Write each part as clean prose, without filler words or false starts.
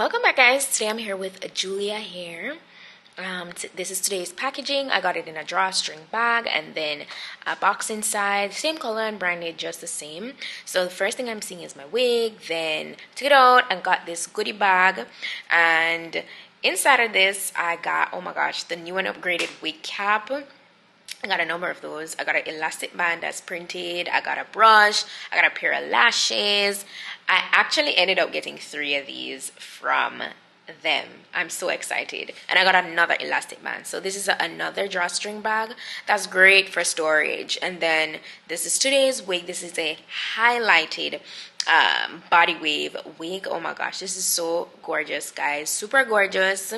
Welcome back, guys. Today I'm here with Julia hair. This is today's packaging. I got it in a drawstring bag and then a box inside, same color and branded just the same. So the first thing I'm seeing is my wig, then took it out and got this goodie bag, and inside of this I got, oh my gosh, the new and upgraded wig cap. I got a number of those. I got an elastic band that's printed. I got a brush. I got a pair of lashes. I actually ended up getting 3 of these from them. I'm so excited. And I got another elastic band. So this is another drawstring bag. That's great for storage. And then this is today's wig. This is a highlighted Bodywave wig. Oh my gosh, this is so gorgeous, guys. Super gorgeous,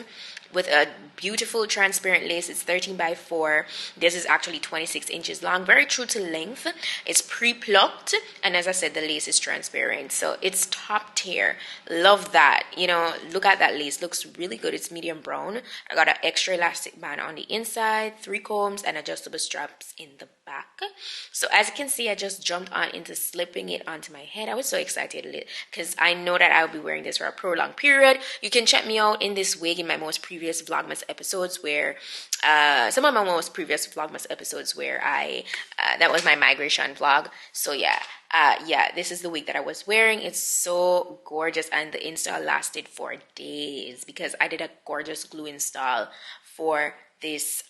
with a beautiful transparent lace. It's 13 by 4. This is actually 26 inches long, very true to length. It's pre-plucked, and as I said, the lace is transparent, so it's top tier. Love that. You know, look at that lace, looks really good. It's medium brown. I got an extra elastic band on the inside, 3 combs and adjustable straps in the back. So as you can see, I just jumped on into slipping it onto my head. I was so excited because I know that I'll be wearing this for a prolonged period. You can check me out in this wig in my most previous Vlogmas episodes, where some of my most previous Vlogmas episodes where I that was my migration vlog. So yeah, this is the wig that I was wearing. It's so gorgeous, and the install lasted for days because I did a gorgeous glue install for this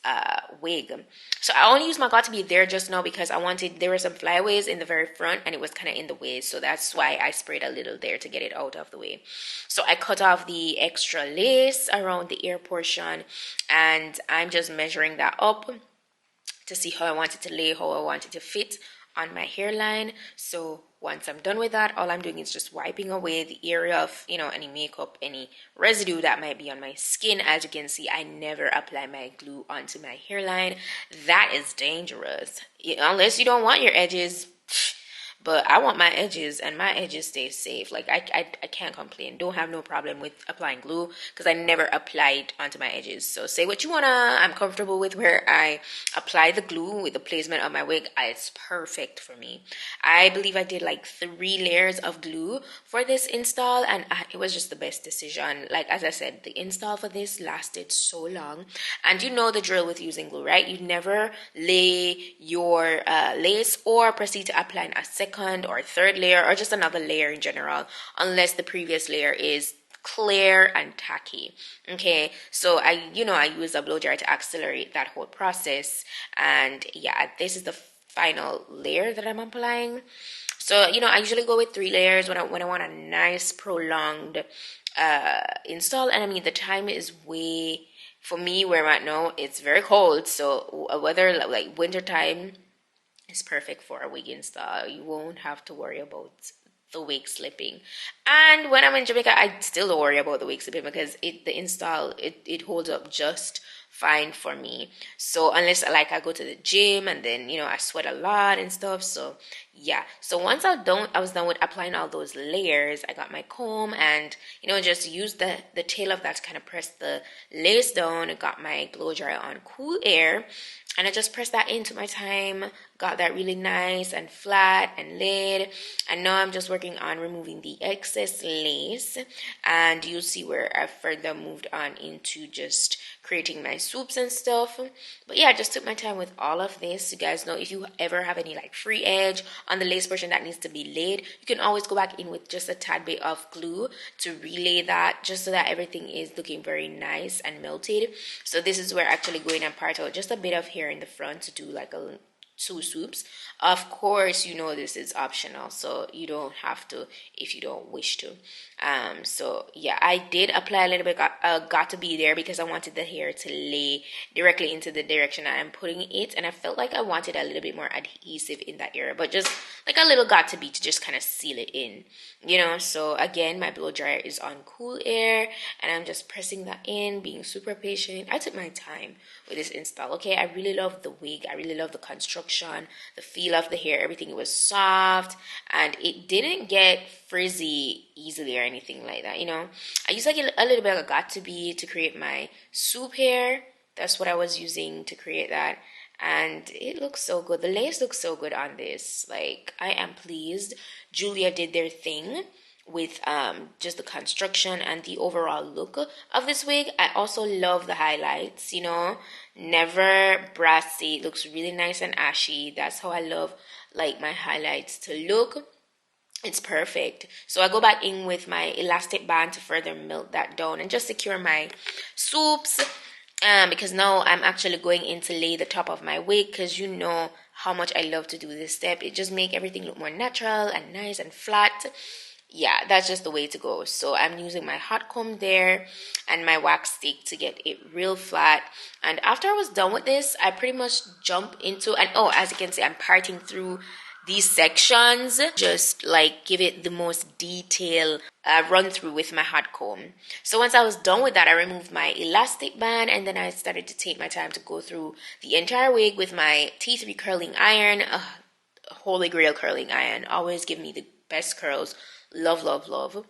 wig. So I only used my got to be there just now because there were some flyaways in the very front and it was kind of in the way, so that's why I sprayed a little there to get it out of the way. So I cut off the extra lace around the ear portion, and I'm just measuring that up to see how I want it to lay, how I want it to fit on my hairline. So once I'm done with that, all I'm doing is just wiping away the area of, you know, any makeup, any residue that might be on my skin. As you can see, I never apply my glue onto my hairline. That is dangerous, unless you don't want your edges. But I want my edges, and my edges stay safe. Like I can't complain. Don't have no problem with applying glue because I never applied onto my edges. So say what you wanna. I'm comfortable with where I apply the glue with the placement of my wig. It's perfect for me. I believe I did like 3 layers of glue for this install, and it was just the best decision. Like as I said, the install for this lasted so long, and you know the drill with using glue, right? You never lay your lace or proceed to apply a second or third layer or just another layer in general unless the previous layer is clear and tacky. Okay, so I use a blow dryer to accelerate that whole process, and yeah, this is the final layer that I'm applying. So I usually go with 3 layers when I want a nice prolonged install. And I mean, the time is way, for me where I'm at now, it's very cold, so whether like winter time is perfect for a wig install. You won't have to worry about the wig slipping. And when I'm in Jamaica, I still don't worry about the wig slipping because the install holds up just fine for me. So unless like I go to the gym and then I sweat a lot and stuff. So yeah, so once I was done with applying all those layers, I got my comb and just used the tail of that to kind of press the lace down. I got my blow dryer on cool air, and I just pressed that into my time, got that really nice and flat and laid. And now I'm just working on removing the excess lace, and you'll see where I further moved on into just creating my swoops and stuff. But yeah, I just took my time with all of this. You guys know, if you ever have any like free edge on the lace portion that needs to be laid, you can always go back in with just a tad bit of glue to relay that, just so that everything is looking very nice and melted. So this is where actually going and part out just a bit of hair in the front to do like 2 swoops. Of course, this is optional, so you don't have to if you don't wish to. So yeah, I did apply a little bit got to be there because I wanted the hair to lay directly into the direction that I'm putting it, and I felt like I wanted a little bit more adhesive in that area, but just like a little got to be to just kind of seal it in, So again, my blow dryer is on cool air, and I'm just pressing that in, being super patient. I took my time with this install. Okay, I really love the wig. I really love the construction, the feel of the hair, everything was soft, and it didn't get frizzy easily or anything like that. I used like a little bit of got to be to create my swoop hair. That's what I was using to create that, and it looks so good. The lace looks so good on this. Like, I am pleased. Julia did their thing with just the construction and the overall look of this wig. I also love the highlights, you know, never brassy. It looks really nice and ashy. That's how I love like my highlights to look. It's perfect. So I go back in with my elastic band to further melt that down and just secure my swoops. Because now I'm actually going in to lay the top of my wig, because you know how much I love to do this step. It just makes everything look more natural and nice and flat. Yeah, that's just the way to go. So I'm using my hot comb there and my wax stick to get it real flat. And after I was done with this, I pretty much jump into, and oh, as you can see, I'm parting through these sections, just like give it the most detailed run through with my hot comb. So once I was done with that, I removed my elastic band, and then I started to take my time to go through the entire wig with my T3 curling iron. Holy grail curling iron, always give me the best curls. Love, love, love.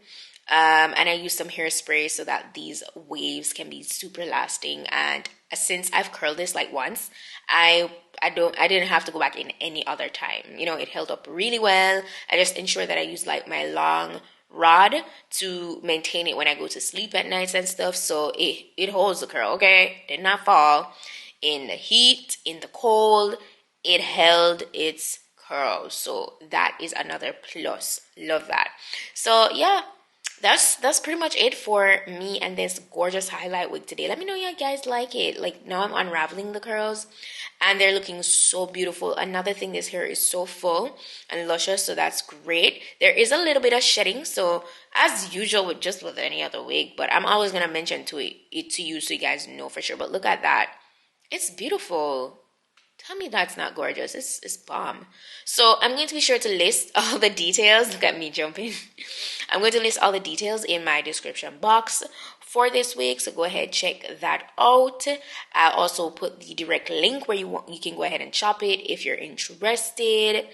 And I use some hairspray so that these waves can be super lasting. And since I've curled this like once, I didn't have to go back in any other time. You know, it held up really well. I just ensure that I use like my long rod to maintain it when I go to sleep at nights and stuff. So it holds the curl, okay? Did not fall in the heat, in the cold. It held its curl. So that is another plus. Love that. So yeah, that's pretty much it for me and this gorgeous highlight wig today. Let me know you guys like it. Like now I'm unraveling the curls and they're looking so beautiful. Another thing, this hair is so full and luscious, so that's great. There is a little bit of shedding, so as usual with just with any other wig, but I'm always gonna mention it to you so you guys know for sure. But look at that, it's beautiful. Tell me that's not gorgeous. It's bomb. So I'm going to be sure to list all the details. Look at me jumping. I'm going to list all the details in my description box for this wig, so go ahead, check that out. I'll also put the direct link where you can go ahead and shop it if you're interested.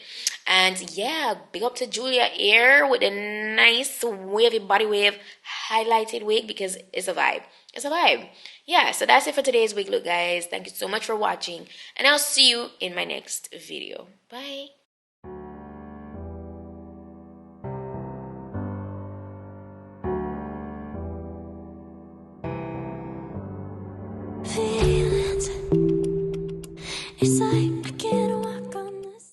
And yeah, big up to Julia here with a nice wavy body wave highlighted wig, because it's a vibe. It's a vibe. Yeah, so that's it for today's wig look, guys. Thank you so much for watching, and I'll see you in my next video. Bye.